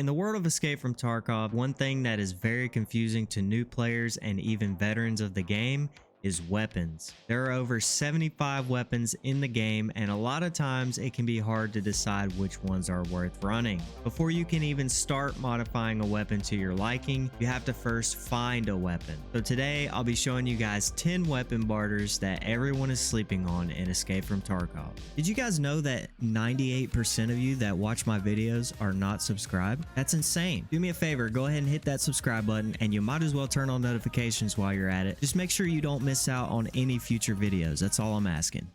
In the world of Escape from Tarkov, one thing that is very confusing to new players and even veterans of the game is weapons. There are over 75 weapons in the game, and a lot of times it can be hard to decide which ones are worth running. Before you can even start modifying a weapon to your liking, you have to first find a weapon. So today I'll be showing you guys 10 weapon barters that everyone is sleeping on in Escape from Tarkov. Did you guys know that 98% of you that watch my videos are not subscribed? That's insane. Do me a favor, go ahead and hit that subscribe button, and you might as well turn on notifications while you're at it. Just make sure you don't miss out on any future videos. That's all I'm asking.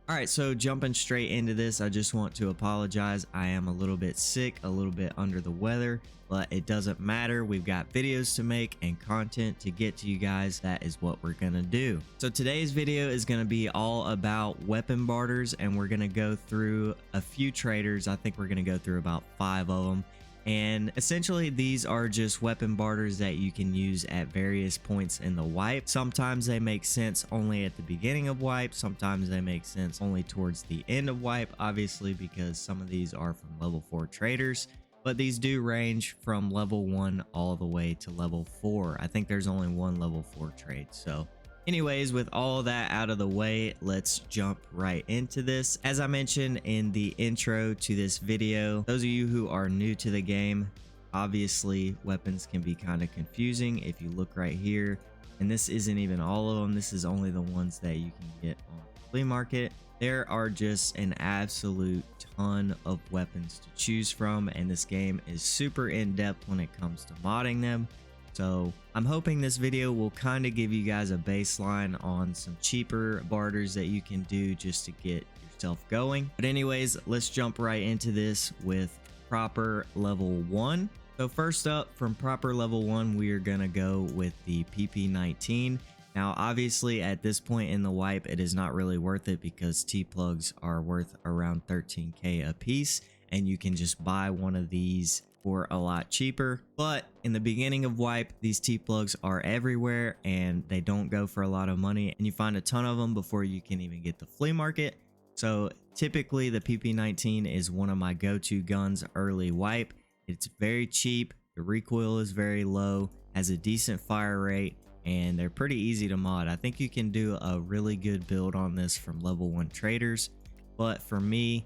All right, so jumping straight into this, I just want to apologize. I am a little bit sick, a little bit under the weather, but it doesn't matter. We've got videos to make and content to get to you guys. That is what we're gonna do. So today's video is gonna be all about weapon barters, and we're gonna go through a few traders. I think we're gonna go through about 5 of them. And essentially these are just weapon barters that you can use at various points in the wipe. Sometimes they make sense only at the beginning of wipe. Sometimes they make sense only towards the end of wipe, obviously, because some of these are from level 4 traders. But these do range from level 1 all the way to level 4. I think there's only one level 4 trade. So anyways, with all that out of the way, let's jump right into this. As I mentioned in the intro to this video, those of you who are new to the game, obviously weapons can be kind of confusing. If you look right here, and this isn't even all of them, this is only the ones that you can get on the flea market. There are just an absolute ton of weapons to choose from, and this game is super in-depth when it comes to modding them. So I'm hoping this video will kind of give you guys a baseline on some cheaper barters that you can do just to get yourself going. But anyways, let's jump right into this with proper level 1. So first up, from proper level 1, we are gonna go with the PP19. Now obviously at this point in the wipe, it is not really worth it because T-plugs are worth around 13k a piece, and you can just buy one of these for a lot cheaper. But in the beginning of wipe, these T-plugs are everywhere and they don't go for a lot of money, and you find a ton of them before you can even get the flea market. So typically the PP19 is one of my go-to guns early wipe. It's very cheap, the recoil is very low, has a decent fire rate, and they're pretty easy to mod. I think you can do a really good build on this from level 1 traders, but for me,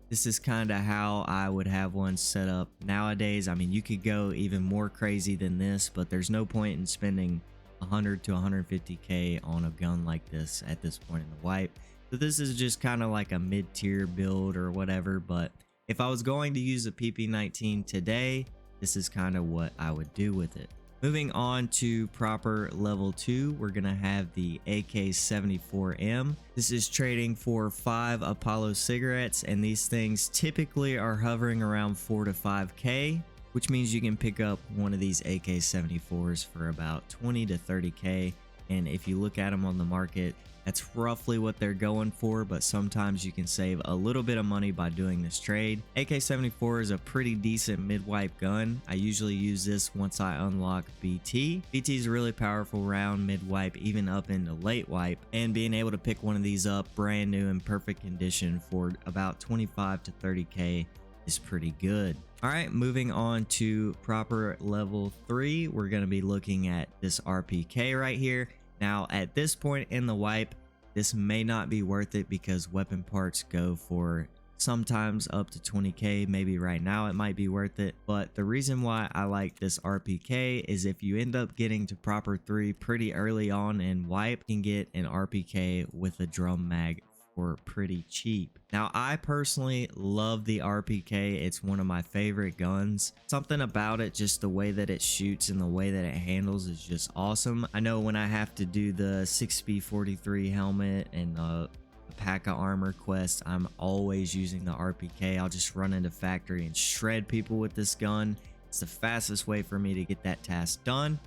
this is kind of how I would have one set up nowadays. I mean, you could go even more crazy than this, but there's no point in spending 100 to 150k on a gun like this at this point in the wipe. So this is just kind of like a mid-tier build or whatever, but if I was going to use a PP19 today, this is kind of what I would do with it. Moving on to proper level 2, we're gonna have the AK-74M. This is trading for 5 Apollo cigarettes, and these things typically are hovering around 4 to 5k, which means you can pick up one of these AK-74s for about 20 to 30k. And if you look at them on the market, that's roughly what they're going for, but sometimes you can save a little bit of money by doing this trade. AK-74 is a pretty decent mid-wipe gun. I usually use this once I unlock BT. BT is a really powerful round mid-wipe, even up into late wipe, and being able to pick one of these up brand new in perfect condition for about 25 to 30k is pretty good. All right, moving on to proper level 3, we're going to be looking at this RPK right here. Now at this point in the wipe, this may not be worth it because weapon parts go for sometimes up to 20k. Maybe right now it might be worth it, but the reason why I like this RPK is if you end up getting to proper 3 pretty early on in wipe, you can get an RPK with a drum mag for pretty cheap. Now I personally love the RPK. It's one of my favorite guns. Something about it, just the way that it shoots and the way that it handles, is just awesome. I know when I have to do the 6B43 helmet and the pack of armor quest, I'm always using the RPK. I'll just run into factory and shred people with this gun. It's the fastest way for me to get that task done.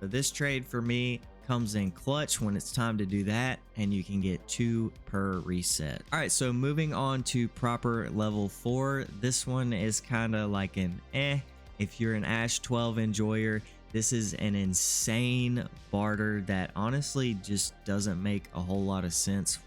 So this trade for me comes in clutch when it's time to do that, and you can get 2 per reset. All right, so moving on to proper level 4. This one is kind of like an if you're an Ash 12 enjoyer, this is an insane barter that honestly just doesn't make a whole lot of sense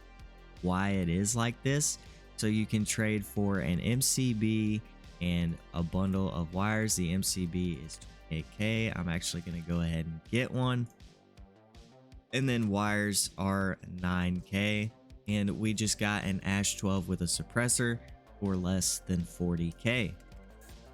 why it is like this. So you can trade for an MCB and a bundle of wires. The MCB is 28k. I'm actually going to go ahead and get one. And then wires are 9k. And we just got an Ash 12 with a suppressor for less than 40k.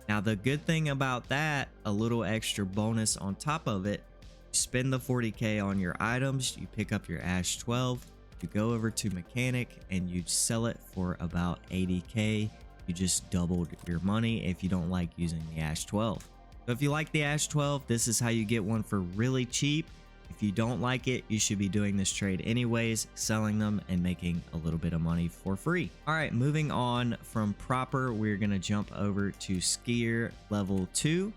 Now the good thing about that, a little extra bonus on top of it, you spend the 40k on your items, you pick up your Ash 12, you go over to mechanic and you sell it for about 80k. You just doubled your money if you don't like using the Ash 12. So if you like the Ash 12, this is how you get one for really cheap. If you don't like it, you should be doing this trade anyways, selling them and making a little bit of money for free. All right, moving on from proper, we're going to jump over to skier level 2.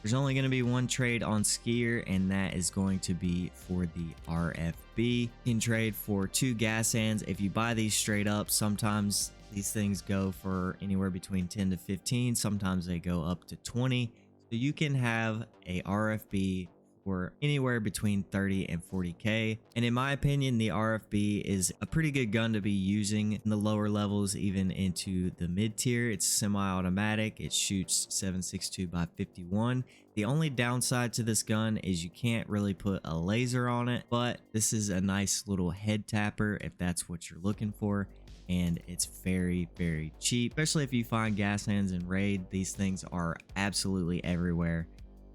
There's only going to be one trade on skier, and that is going to be for the RFB. You can trade for 2 gas hands. If you buy these straight up, sometimes these things go for anywhere between 10 to 15. Sometimes they go up to 20. So you can have a RFB for anywhere between 30 and 40k. And in my opinion, the RFB is a pretty good gun to be using in the lower levels, even into the mid tier. It's semi-automatic. It shoots 7.62 by 51. The only downside to this gun is you can't really put a laser on it, but this is a nice little head tapper if that's what you're looking for. And it's very, very cheap, especially if you find gas hands in raid. These things are absolutely everywhere,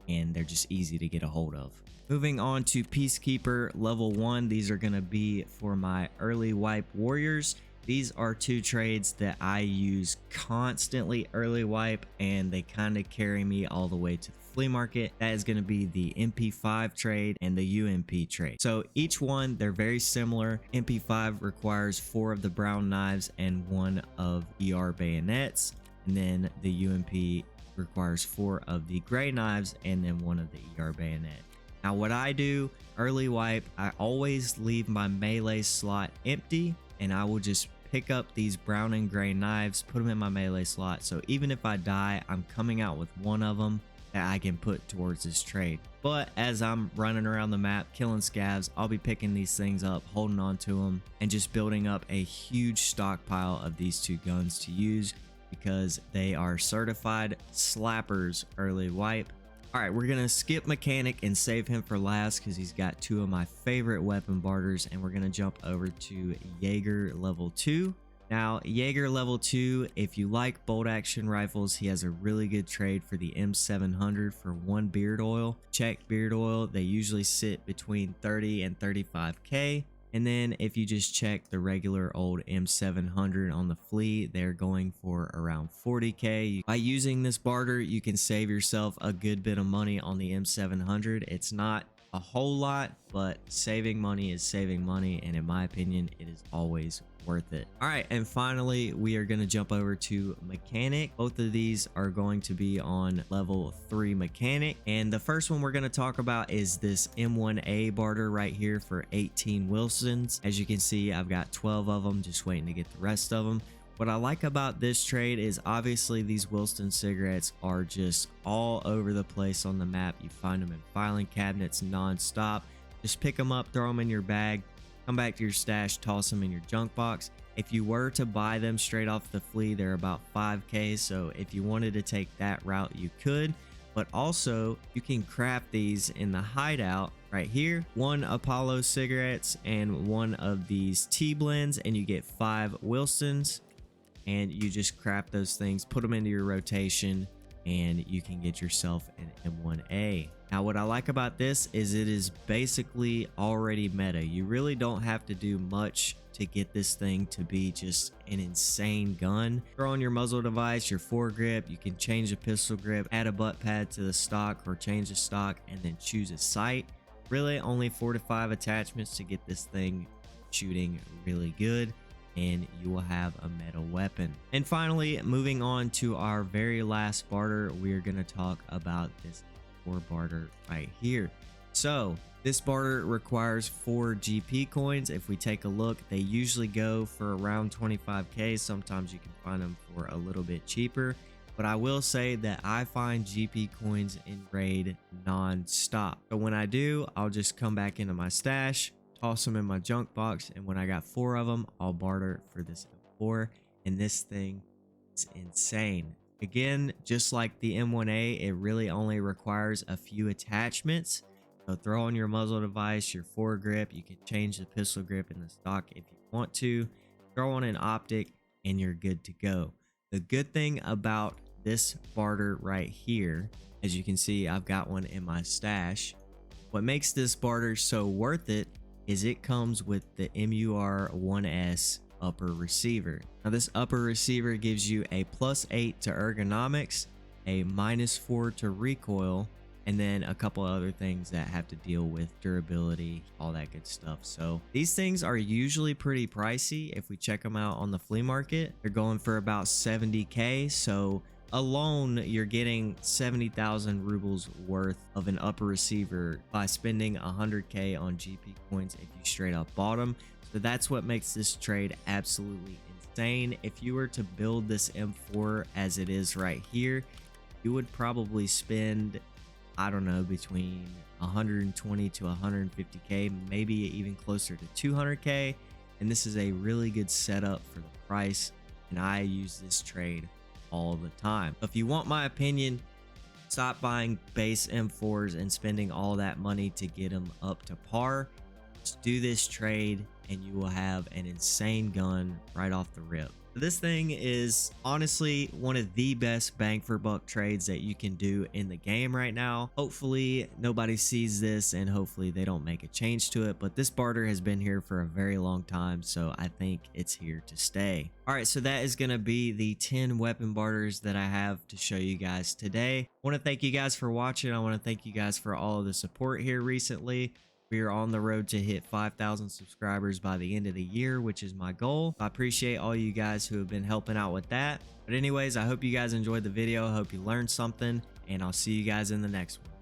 and they're just easy to get a hold of. Moving on to Peacekeeper level 1. These are going to be for my early wipe warriors. These are 2 trades that I use constantly early wipe, and they kind of carry me all the way to the flea market. That is going to be the MP5 trade and the UMP trade. So each one, they're very similar. MP5 requires 4 of the brown knives and 1 of ER bayonets, and then the UMP requires 4 of the gray knives and then 1 of the ER bayonet. Now what I do early wipe, I always leave my melee slot empty, and I will just pick up these brown and gray knives, put them in my melee slot, so even if I die, I'm coming out with 1 of them that I can put towards this trade. But as I'm running around the map killing scavs, I'll be picking these things up, holding on to them, and just building up a huge stockpile of these 2 guns to use, because they are certified slappers early wipe. All right, we're gonna skip mechanic and save him for last because he's got 2 of my favorite weapon barters, and we're gonna jump over to Jaeger level 2. Now Jaeger level 2, if you like bolt action rifles, he has a really good trade for the M700 for 1 beard oil. Check beard oil, they usually sit between 30 and 35k. And then if you just check the regular old M700 on the flea, they're going for around 40k. By using this barter, you can save yourself a good bit of money on the M700. It's not a whole lot, but saving money is saving money, and in my opinion, it is always worth it. All right, and finally, we are going to jump over to mechanic. Both of these are going to be on level 3 mechanic, and the first one we're going to talk about is this M1A barter right here for 18 Wilsons. As you can see, I've got 12 of them, just waiting to get the rest of them. What I like about this trade is obviously these Wilson cigarettes are just all over the place on the map. You find them in filing cabinets non-stop. Just pick them up, throw them in your bag, come back to your stash, toss them in your junk box. If you were to buy them straight off the flea, they're about 5k, so if you wanted to take that route, you could. But also, you can craft these in the hideout right here. 1 Apollo cigarettes and 1 of these T-blends, and you get 5 Wilsons. And you just craft those things, put them into your rotation, and you can get yourself an M1A. Now what I like about this is it is basically already meta. You really don't have to do much to get this thing to be just an insane gun. Throw on your muzzle device, your foregrip, you can change the pistol grip, add a butt pad to the stock or change the stock, and then choose a sight. Really only 4 to 5 attachments to get this thing shooting really good, and you will have a meta weapon. And finally, moving on to our very last barter, we are going to talk about this 4 barter right here. So this barter requires 4 GP coins. If we take a look, they usually go for around 25k. Sometimes you can find them for a little bit cheaper, but I will say that I find GP coins in raid non-stop. So when I do, I'll just come back into my stash, toss them in my junk box, and when I got 4 of them, I'll barter for this 4, and this thing is insane. Again, just like the M1A, it really only requires a few attachments. So throw on your muzzle device, your foregrip. You can change the pistol grip in the stock if you want to. Throw on an optic and you're good to go. The good thing about this Barter right here, as you can see, I've got one in my stash. What makes this Barter so worth it is it comes with the MUR-1S upper receiver. Now this upper receiver gives you a +8 to ergonomics, a -4 to recoil, and then a couple other things that have to deal with durability, all that good stuff. So these things are usually pretty pricey. If we check them out on the flea market, they're going for about 70K. So alone, you're getting 70,000 rubles worth of an upper receiver by spending 100K on GP coins if you straight up bought them. So that's what makes this trade absolutely insane. If you were to build this M4 as it is right here, you would probably spend, I don't know, between 120 to 150K, maybe even closer to 200K. And this is a really good setup for the price. And I use this trade all the time. If you want my opinion, stop buying base M4s and spending all that money to get them up to par. Just do this trade and you will have an insane gun right off the rip. This thing is honestly one of the best bang for buck trades that you can do in the game right now. Hopefully nobody sees this and hopefully they don't make a change to it, but this Barter has been here for a very long time, so I think it's here to stay. All right, so that is going to be the 10 weapon Barters that I have to show you guys today. I want to thank you guys for watching. I want to thank you guys for all of the support here recently. We are on the road to hit 5,000 subscribers by the end of the year, which is my goal. I appreciate all you guys who have been helping out with that. But anyways, I hope you guys enjoyed the video. I hope you learned something, and I'll see you guys in the next one.